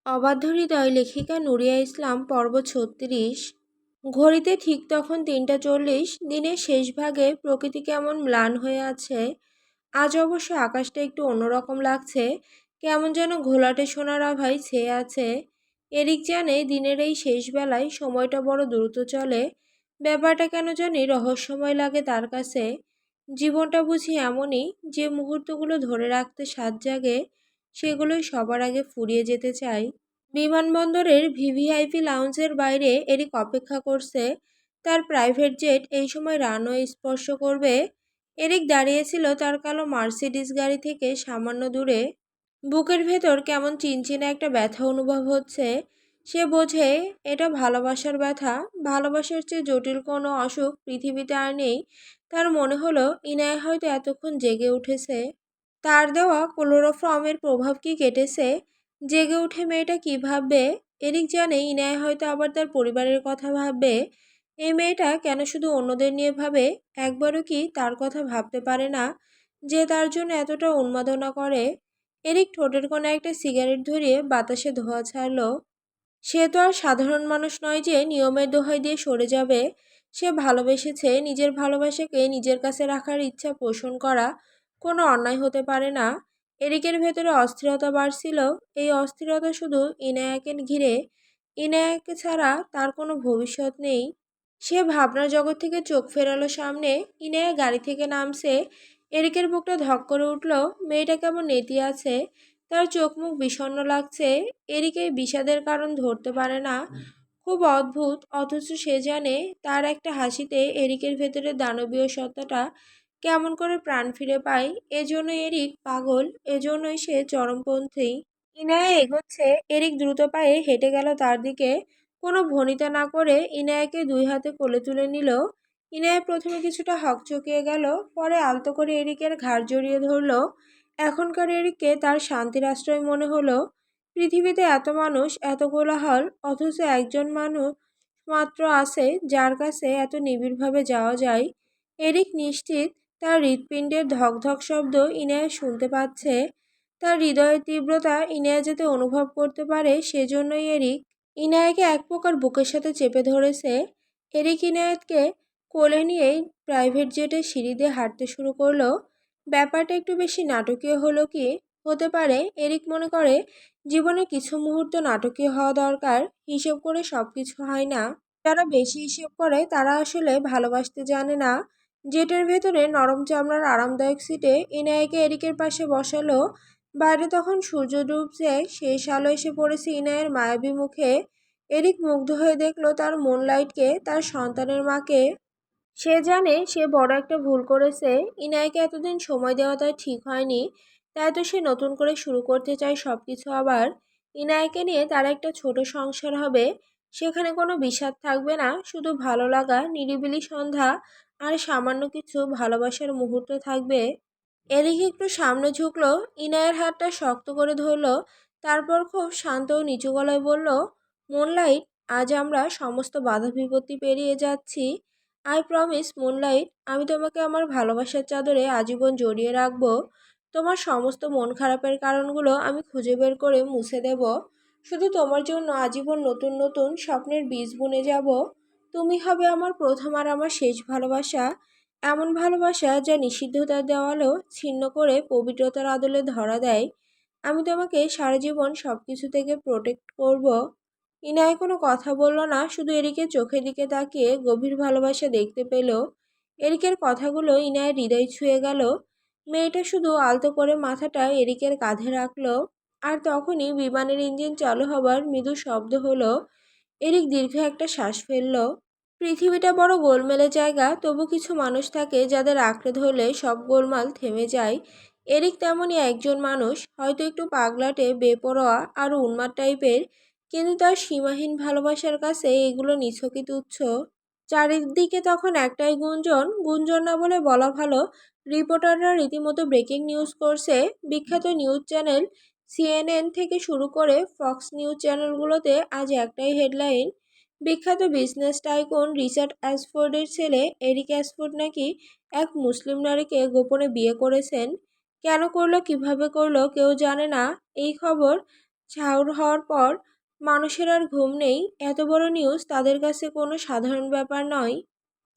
অবাধ্য হৃদয় লেখিকা নুরিয়া ইসলাম পর্ব ৩৬। ঘড়িতে ঠিক তখন ৩টা ৪০। দিনের শেষ ভাগে প্রকৃতি কেমন ম্লান হয়ে আছে। আজ অবশ্য আকাশটা একটু অন্যরকম লাগছে, কেমন যেন ঘোলাটে সোনার আভায় ছেয়ে আছে। এরিক জানে দিনের এই শেষ বেলায় সময়টা বড় দ্রুত চলে। ব্যাপারটা কেন জানি রহস্যময় লাগে তার কাছে। জীবনটা বুঝি এমনই, যে মুহূর্তগুলো ধরে রাখতে সাধ জাগে সেগুলোই সবার আগে ফুরিয়ে যেতে চায়। বিমানবন্দরের ভিভিআইপি লাউঞ্জের বাইরে এরিক অপেক্ষা করছে। তার প্রাইভেট জেট এই সময় রানওয়ে স্পর্শ করবে। এরিক দাঁড়িয়েছিল তার কালো মার্সিডিজ গাড়ি থেকে সামান্য দূরে। বুকের ভেতর কেমন চিনচিনে একটা ব্যথা অনুভব হচ্ছে। সে বোঝে এটা ভালোবাসার ব্যথা। ভালোবাসার চেয়ে জটিল কোনো অসুখ পৃথিবীতে আর নেই। তার মনে হলো ইনায়া হয়তো এতক্ষণ জেগে উঠেছে। তার দেওয়া ক্লোরোফর্মের প্রভাব কি কেটেছে? জেগে উঠে মেয়েটা কি ভাববে? এরিক জানে ইনায়া হয়তো আবার তার পরিবারের কথা ভাববে। এই মেয়েটা কেন শুধু অন্যদের নিয়ে ভাবে? একবারও কি তার কথা ভাবতে পারে না, যে তার জন্য এতটা উন্মাদনা করে? এরিক ঠোঁটের কোণে একটা সিগারেট ধরিয়ে বাতাসে ধোঁয়া ছাড়ল। সে তো আর সাধারণ মানুষ নয় যে নিয়মের দোহাই দিয়ে সরে যাবে। সে ভালোবেসেছে, নিজের ভালোবাসাকে নিজের কাছে রাখার ইচ্ছা পোষণ করা কোনো অন্যায় হতে পারে না। এরিকের ভেতরে অস্থিরতা বাড়ছিল। এই অস্থিরতা শুধু ইনায়াকে ঘিরে। ইনায়াকে ছাড়া তার কোনো ভবিষ্যৎ নেই। সে ভাবনার জগৎ থেকে চোখ ফেরালো সামনে। ইনায়া গাড়ি থেকে নামছে। এরিকের বুকটা ধক করে উঠল। মেয়েটা কেমন নেতিয়ে আছে। তার চোখ মুখ বিষণ্ণ লাগছে। এরিক এই বিষাদের কারণ ধরতে পারে না। খুব অদ্ভুত, অথচ সে জানে তার একটা হাসিতে এরিকের ভেতরে দানবীয় সত্তাটা কেমন করে প্রাণ ফিরে পায়। এজন্য এরিক পাগল, এজন্যই সে চরমপন্থী। ইনায়া এগোচ্ছে। এরিক দ্রুত পায়ে হেঁটে গেল তার দিকে। কোনো ভনিতা না করে ইনায়াকে ২ হাতে কোলে তুলে নিল। ইনায়া প্রথমে কিছুটা হকচকিয়ে গেল, পরে আলতো করে এরিকের ঘাড় জড়িয়ে ধরল। এখনকার এরিককে তার শান্তির আশ্রয় মনে হলো। পৃথিবীতে এত মানুষ, এত কোলাহল, অথচ একজন মানুষ মাত্র আছে যার কাছে এত নিবিড়ভাবে যাওয়া যায়। এরিক নিশ্চিত তার হৃৎপিণ্ডের ধকধক শব্দ ইনায়া শুনতে পাচ্ছে। তার হৃদয়ের তীব্রতা ইনায়া যাতে অনুভব করতে পারে, সেজন্যই এরিক ইনায়াকে এক প্রকার বুকের সাথে চেপে ধরেছে। এরিক ইনায়াতকে কোলে নিয়েই প্রাইভেট জেটের সিঁড়ি দিয়ে হাঁটতে শুরু করলো। ব্যাপারটা একটু বেশি নাটকীয় হলো কি? হতে পারে। এরিক মনে করে জীবনে কিছু মুহূর্ত নাটকীয় হওয়া দরকার। হিসেব করে সব কিছু হয় না। যারা বেশি হিসেব করে তারা আসলে ভালোবাসতে জানে না। জেটের ভেতরে নরম চামড়ার আরামদায়ক সিটে ইনায়াকে এরিকের পাশে বসালো। বাইরে তখন সূর্য ডুবছে। শেষ আলো এসে পড়েছে ইনায়ের মায়াবী মুখে। এরিক মুগ্ধ হয়ে দেখলো তার মুনলাইটকে, তার সন্তানের মাকে। সে জানে সে বড় একটা ভুল করেছে। ইনায়াকে এতদিন সময় দেওয়া তার ঠিক হয়নি। তাই তো সে নতুন করে শুরু করতে চায় সবকিছু আবার। ইনায়াকে নিয়ে তার একটা ছোট সংসার হবে। সেখানে কোনো বিষাদ থাকবে না, শুধু ভালো লাগা, নিরিবিলি সন্ধ্যা আর সামান্য কিছু ভালোবাসার মুহূর্ত থাকবে। এদিকে একটু সামনে ঝুঁকলো, ইনায়ের হাতটা শক্ত করে ধরলো। তারপর খুব শান্ত ও নিচু গলায় বলল, মুনলাইট, আজ আমরা সমস্ত বাধা বিপত্তি পেরিয়ে যাচ্ছি। আই প্রমিস মুনলাইট, আমি তোমাকে আমার ভালোবাসার চাদরে আজীবন জড়িয়ে রাখবো। তোমার সমস্ত মন খারাপের কারণগুলো আমি খুঁজে বের করে মুছে দেব। শুধু তোমার জন্য আজীবন নতুন নতুন স্বপ্নের বীজ বুনে যাব। তুমি হবে আমার প্রথম আর আমার শেষ ভালোবাসা। এমন ভালোবাসা যা নিষিদ্ধতার দেওয়ালও ছিন্ন করে পবিত্রতার আদলে ধরা দেয়। আমি তোমাকে সারা জীবন সবকিছু থেকে প্রোটেক্ট করব। ইনায় কোনো কথা বলল না, শুধু এরিকের চোখের দিকে তাকিয়ে গভীর ভালোবাসা দেখতে পেল। এরিকের কথাগুলো ইনায়ের হৃদয় ছুঁয়ে গেল। মেয়েটা শুধু আলতো করে মাথাটা এরিকের কাঁধে রাখলো। আর তখনই বিমানের ইঞ্জিন চালু হবার মৃদু শব্দ হলো। এরিক দীর্ঘ একটা শ্বাস ফেলল। পৃথিবীটা বড় গোলমেলে জায়গা, তবু কিছু মানুষ থাকে যাদের আঁকড়ে ধরলে সব গোলমাল থেমে যায়। এরিক তেমনই একজন মানুষ, হয়তো একটু পাগলাটে, বেপরোয়া আর উন্মাদ টাইপের, কিন্তু তার সীমাহীন ভালোবাসার কাছে এগুলো নিছকই তুচ্ছ। চারিদিকে তখন একটাই গুঞ্জন, গুঞ্জন না বলে বলা ভালো। রিপোর্টাররা রীতিমতো ব্রেকিং নিউজ করছে। বিখ্যাত নিউজ চ্যানেল সিএনএন থেকে শুরু করে ফক্স নিউজ চ্যানেলগুলোতে আজ একটাই হেডলাইন, বিখ্যাত বিজনেস টাইকুন রিচার্ড অ্যাশফোর্ডের ছেলে এরিক অ্যাশফোর্ড নাকি এক মুসলিম নারীকে গোপনে বিয়ে করেছেন। কেন করলো, কিভাবে করলো কেউ জানে না। এই খবর চাউর হওয়ার পর মানুষের আর ঘুম নেই, এত বড় নিউজ তাদের কাছে কোনো সাধারণ ব্যাপার নয়।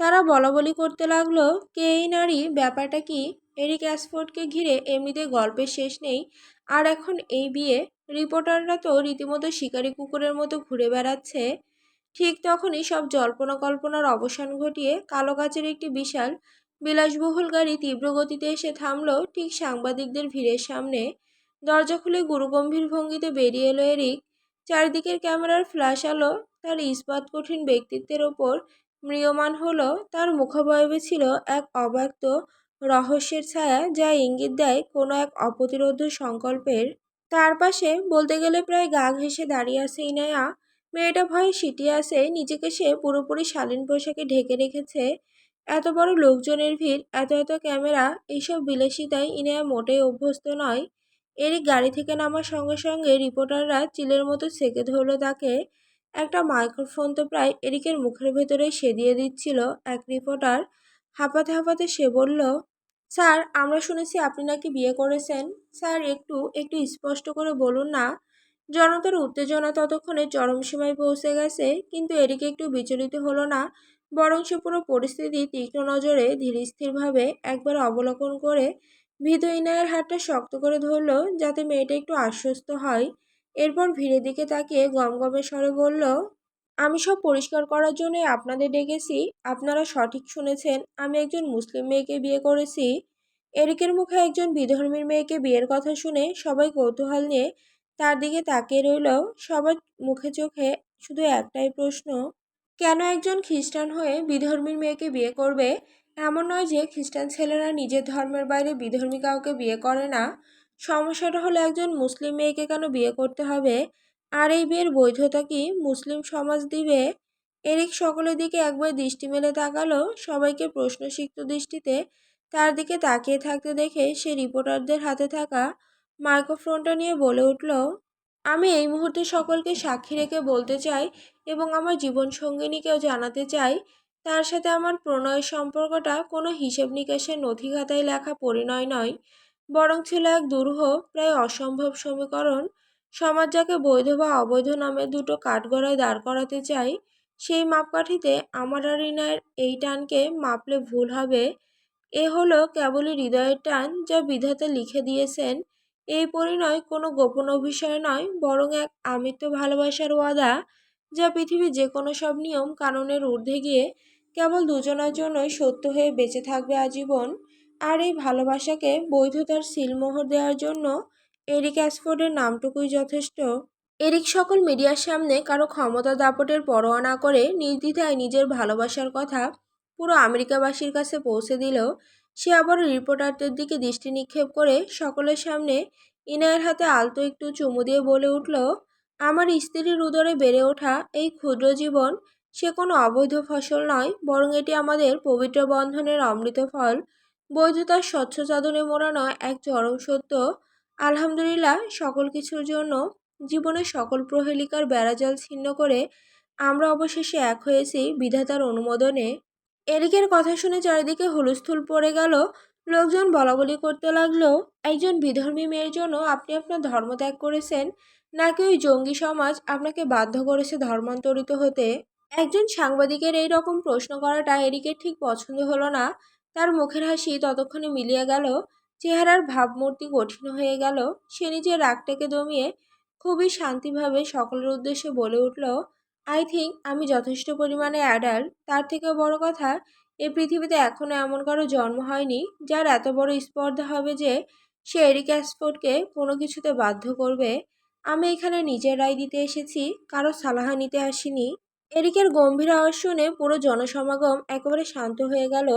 তারা বলাবলি করতে লাগলো, কে এই নারী, ব্যাপারটা কি? এরিক অ্যাসফোর্ডকে ঘিরে এমনিতে গল্পের শেষ নেই, আর এখন এই বিয়ে। রিপোর্টাররা তো রীতিমতো শিকারী কুকুরের মতো ঘুরে বেড়াচ্ছে। ঠিক তখনই সব জল্পনা কল্পনার অবসান ঘটিয়ে কালো কাচের একটি বিশাল বিলাসবহুল গাড়ি তীব্র গতিতে এসে থামলো ঠিক সাংবাদিকদের ভিড়ের সামনে। দরজা খুলে গুরুগম্ভীর ভঙ্গিতে বেরিয়ে এলো এরিক। চারিদিকের ক্যামেরার ফ্ল্যাশ আলো তার ইস্পাত কঠিন ব্যক্তিত্বের ওপর ম্রিয়মান হলো। তার মুখাবয়বে ছিল এক অব্যক্ত রহস্যের ছায়া, যা ইঙ্গিত দেয় কোনো এক অপ্রতিরোধ্য সংকল্পের। তার পাশে বলতে গেলে প্রায় গা ঘেঁষে দাঁড়িয়ে আছে ইনায়া। মেয়েটা ভয়ে সিটিয়ে আছে, নিজেকে সে পুরোপুরি শালীন পোশাকে ঢেকে রেখেছে। এত বড় লোকজনের ভিড়, এত এত ক্যামেরা, এইসব বিলাসিতায় ইনায়া মোটেই অভ্যস্ত নয়। এরই গাড়ি থেকে নামার সঙ্গে সঙ্গে রিপোর্টাররা চিলের মতো সেঁকে ধরল তাকে। একটা মাইক্রোফোন তো প্রায় এরিকের মুখের ভেতরেই সেদিয়ে দিচ্ছিল এক রিপোর্টার। হাঁপাতে হাঁপাতে সে বলল, স্যার, আমরা শুনেছি আপনি নাকি বিয়ে করেছেন। স্যার, একটু একটু স্পষ্ট করে বলুন না। জনতার উত্তেজনা ততক্ষণে চরম সীমায় পৌঁছে গেছে, কিন্তু এরিকে একটু বিচলিত হলো না। বরং সে পুরো পরিস্থিতি তীক্ষ্ণ নজরে ধীরস্থিরভাবে একবার অবলোকন করে ভীত ইনায়ের হাতটা শক্ত করে ধরল, যাতে মেয়েটা একটু আশ্বস্ত হয়। এরপর ভিড়ের দিকে তাকিয়ে গমগমে স্বরে বলল, আমি সব পরিষ্কার করার জন্যই আপনাদের ডেকেছি। আপনারা সঠিক শুনেছেন, আমি একজন মুসলিম মেয়েকে বিয়ে করেছি। এরিকের মুখে একজন বিধর্মীর মেয়েকে বিয়ের কথা শুনে সবাই কৌতূহল নিয়ে তার দিকে তাকিয়ে রইল। সবার মুখে চোখে শুধু একটাই প্রশ্ন, কেন একজন খ্রিস্টান হয়ে বিধর্মীর মেয়েকে বিয়ে করবে? এমন নয় যে খ্রিস্টান ছেলেরা নিজের ধর্মের বাইরে বিধর্মী কাউকে বিয়ে করে না। সমস্যাটা হলো একজন মুসলিম মেয়েকে কেন বিয়ে করতে হবে, আর এই বিয়ের বৈধতা কি মুসলিম সমাজ দিবে? এরিক সকলের দিকে একবার দৃষ্টি মেলে তাকালো। সবাইকে প্রশ্নসিক্ত দৃষ্টিতে তার দিকে তাকিয়ে থাকতে দেখে সে রিপোর্টারদের হাতে থাকা মাইক্রোফোনটা নিয়ে বলে উঠল, আমি এই মুহূর্তে সকলকে সাক্ষী রেখে বলতে চাই এবং আমার জীবনসঙ্গিনীকেও জানাতে চাই, তার সাথে আমার প্রণয়ের সম্পর্কটা কোনো হিসেব নিকাশের নথি খাতায় লেখা পরিণয় নয়, বরং ছিল এক দুরূহ, প্রায় অসম্ভব সমীকরণ। সমাজ যাকে বৈধ বা অবৈধ নামে দুটো কাঠগড়ায় দাঁড় করাতে চাই, সেই মাপকাঠিতে আমার আর ইনায়ের এই টানকে মাপলে ভুল হবে। এ হলো কেবলই হৃদয়ের টান, যা বিধাতা লিখে দিয়েছেন। এই পরিণয় কোনো গোপন অভিশয় নয়, বরং এক আমৃত্য ভালোবাসার ওয়াদা, যা পৃথিবীর যে কোনো সব নিয়ম কানুনের ঊর্ধ্বে গিয়ে কেবল দুজনের জন্যই সত্য হয়ে বেঁচে থাকবে আজীবন। আর এই ভালোবাসাকে বৈধতার সিলমোহর দেওয়ার জন্য এরিক অ্যাসফোর্ডের নামটুকুই যথেষ্ট। এরিক সকল মিডিয়ার সামনে কারো ক্ষমতা দাপটের পরোয়া না করে নির্দ্বিধায় নিজের ভালোবাসার কথা পুরো আমেরিকাবাসীর কাছে পৌঁছে দিল। সে আবার রিপোর্টারদের দিকে দৃষ্টি নিক্ষেপ করে সকলের সামনে ইনায়ের হাতে আলতো একটু চুমু দিয়ে বলে উঠল, আমার স্ত্রীর উদরে বেড়ে ওঠা এই ক্ষুদ্র জীবন, সে কোনো অবৈধ ফসল নয়, বরং এটি আমাদের পবিত্র বন্ধনের অমৃত ফল, বৈধতার স্বচ্ছ চাদরে মোড়ানো এক চরম সত্য। আলহামদুলিল্লাহ সকল কিছুর জন্য। জীবনের সকল প্রহেলিকার বেড়াজাল ছিন্ন করে আমরা অবশেষে এক হয়েছি বিধাতার অনুমোদনে। এরিকের কথা শুনে চারিদিকে হুলস্থুল পড়ে গেল। লোকজন বলাবলি করতে লাগলো, একজন বিধর্মী মেয়ের জন্য আপনি আপনার ধর্ম ত্যাগ করেছেন, নাকি ওই জঙ্গি সমাজ আপনাকে বাধ্য করেছে ধর্মান্তরিত হতে? একজন সাংবাদিকের এই রকম প্রশ্ন করাটা এরিকের ঠিক পছন্দ হলো না। তার মুখের হাসি ততক্ষণে মিলিয়ে গেল, চেহারার ভাবমূর্তি কঠিন হয়ে গেল। সে নিজের রাগটাকে দমিয়ে খুবই শান্তিভাবে সকলের উদ্দেশ্যে বলে উঠল, আই থিঙ্ক আমি যথেষ্ট পরিমাণে অ্যাডাল্ট। তার থেকেও বড় কথা, এই পৃথিবীতে এখনো এমন কারো জন্ম হয়নি যার এত বড় স্পর্ধা হবে যে সে এরিক অ্যাসফোর্ডকে কোনো কিছুতে বাধ্য করবে। আমি এখানে নিজের রায় দিতে এসেছি, কারো সালাহা নিতে আসিনি। এরিকের গম্ভীর আওয়াজ শুনে পুরো জনসমাগম একেবারে শান্ত হয়ে গেল।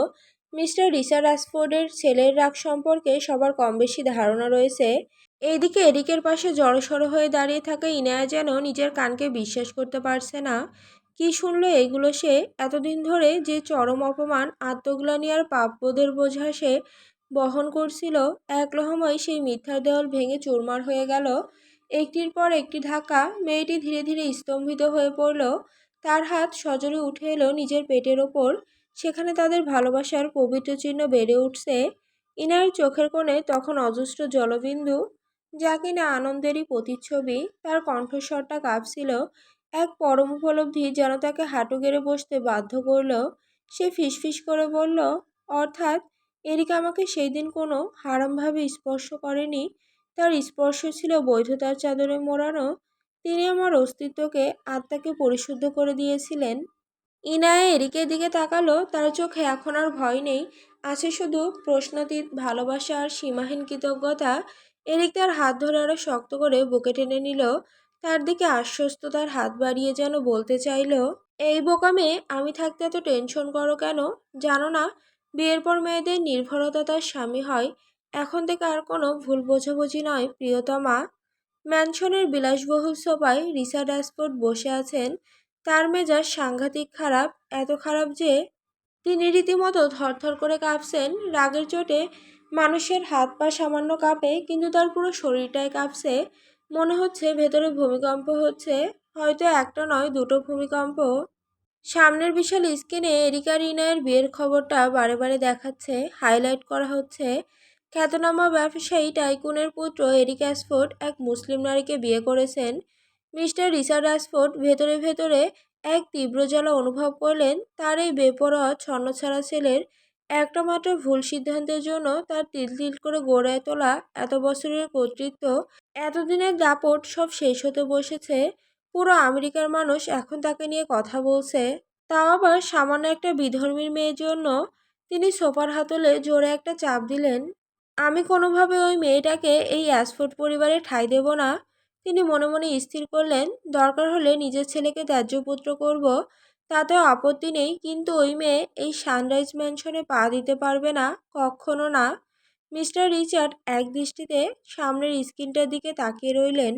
মিস্টার রিচার্ড অ্যাসফোর্ডের ছেলের রাগ সম্পর্কে সবার কম বেশি ধারণা রয়েছে। এইদিকে এরিকের পাশে জড়সড় হয়ে দাঁড়িয়ে থাকা ইনায়া যেন নিজের কানকে বিশ্বাস করতে পারছে না। কি শুনলো এগুলো সে? এতদিন ধরে যে চরম অপমান, আত্মগ্লানি আর পাপবোধের বোঝা সে বহন করছিল, এক লহমায় সেই মিথ্যার দেওয়াল ভেঙে চুরমার হয়ে গেল। একটির পর একটি ধাক্কা, মেয়েটি ধীরে ধীরে স্তম্ভিত হয়ে পড়ল। তার হাত সজোরে উঠে এলো নিজের পেটের ওপর। সেখানে তাদের ভালোবাসার পবিত্র চিহ্ন বেড়ে উঠছে। ইনায়ের চোখের কোণে তখন অজস্র জলবিন্দু। যা কিনা আনন্দেরই প্রতিচ্ছবি। তার কণ্ঠস্বরটা কাঁপছিল, এক পরম উপলব্ধি যেন তাকে হাঁটু গেড়ে বসতে বাধ্য করল। সে ফিসফিস করে বলল, অর্থাৎ এরিকা আমাকে সেই দিন কোনো হারামভাবে স্পর্শ করেনি। তার স্পর্শ ছিল বৈধতার চাদরে মোড়ানো। তিনি আমার অস্তিত্বকে, আত্মাকে পরিশুদ্ধ করে দিয়েছিলেন। ইনায়া এরিকের দিকে তাকালো। তার চোখে এখন আর ভয় নেই, আছে শুধু প্রশ্নাতীত ভালোবাসা আর সীমাহীন কৃতজ্ঞতা। এরিক তার হাত ধরে আরো শক্ত করে বুকে টেনে নিল, তার দিকে আশ্বস্ততার হাত বাড়িয়ে যেন বলতে চাইল, এই বোকা মেয়ে, আমি থাকতে এত টেনশন করো কেন? জানো না, বিয়ের পর মেয়েদের নির্ভরতা তার স্বামী হয়। এখন থেকে আর কোনো ভুল বোঝাবুঝি নয় প্রিয়তমা। ম্যানশনের বিলাসবহুল সোফায় রিচা ড্যাশবোর্ড বসে আছেন। তার মেজাজ সাংঘাতিক খারাপ, এত খারাপ যে তিনি রীতিমতো থরথর করে কাঁপছেন রাগের চোটে। মানুষের হাত পা সামান্য কাঁপে, কিন্তু তার পুরো শরীরটাই কাঁপছে। মনে হচ্ছে ভেতরে ভূমিকম্প হচ্ছে, হয়তো একটা নয়, দুটো ভূমিকম্প। সামনের বিশাল স্ক্রিনে এরিকা রিনায়ের বিয়ের খবরটা বারে বারে দেখাচ্ছে, হাইলাইট করা হচ্ছে। খ্যাতনামা ব্যবসায়ী টাইকুনের পুত্র এরিক অ্যাসফোর্ড এক মুসলিম নারীকে বিয়ে করেছেন। মিস্টার রিচার্ড অ্যাসফোর্ড ভেতরে ভেতরে এক তীব্র জ্বালা অনুভব করলেন। তার এই বেপরোয়া ছন্নছাড়া ছেলের একটা মাত্র ভুল সিদ্ধান্তের জন্য তার তিল তিল করে গড়ে তোলা এত বছরের কর্তৃত্ব, এতদিনের দাপট সব শেষ হতে বসেছে। পুরো আমেরিকার মানুষ এখন তাকে নিয়ে কথা বলছে, তাও আবার সামান্য একটা বিধর্মীর মেয়ের জন্য। তিনি সোফার হাতলে জোরে একটা চাপ দিলেন। আমি কোনোভাবে ওই মেয়েটাকে এই অ্যাসফোর্ড পরিবারে ঠাঁই দেব না। তিনি মনে মনে স্থির করলেন, দরকার হলে নিজের ছেলেকে ত্যায্যপুত্র করব, তাতেও আপত্তি নেই, কিন্তু ওই মেয়ে এই সানরাইজ ম্যানশনে পা দিতে পারবে না, কখনো না। মিস্টার রিচার্ড এক দৃষ্টিতে সামনের স্ক্রিনটার দিকে তাকিয়ে রইলেন।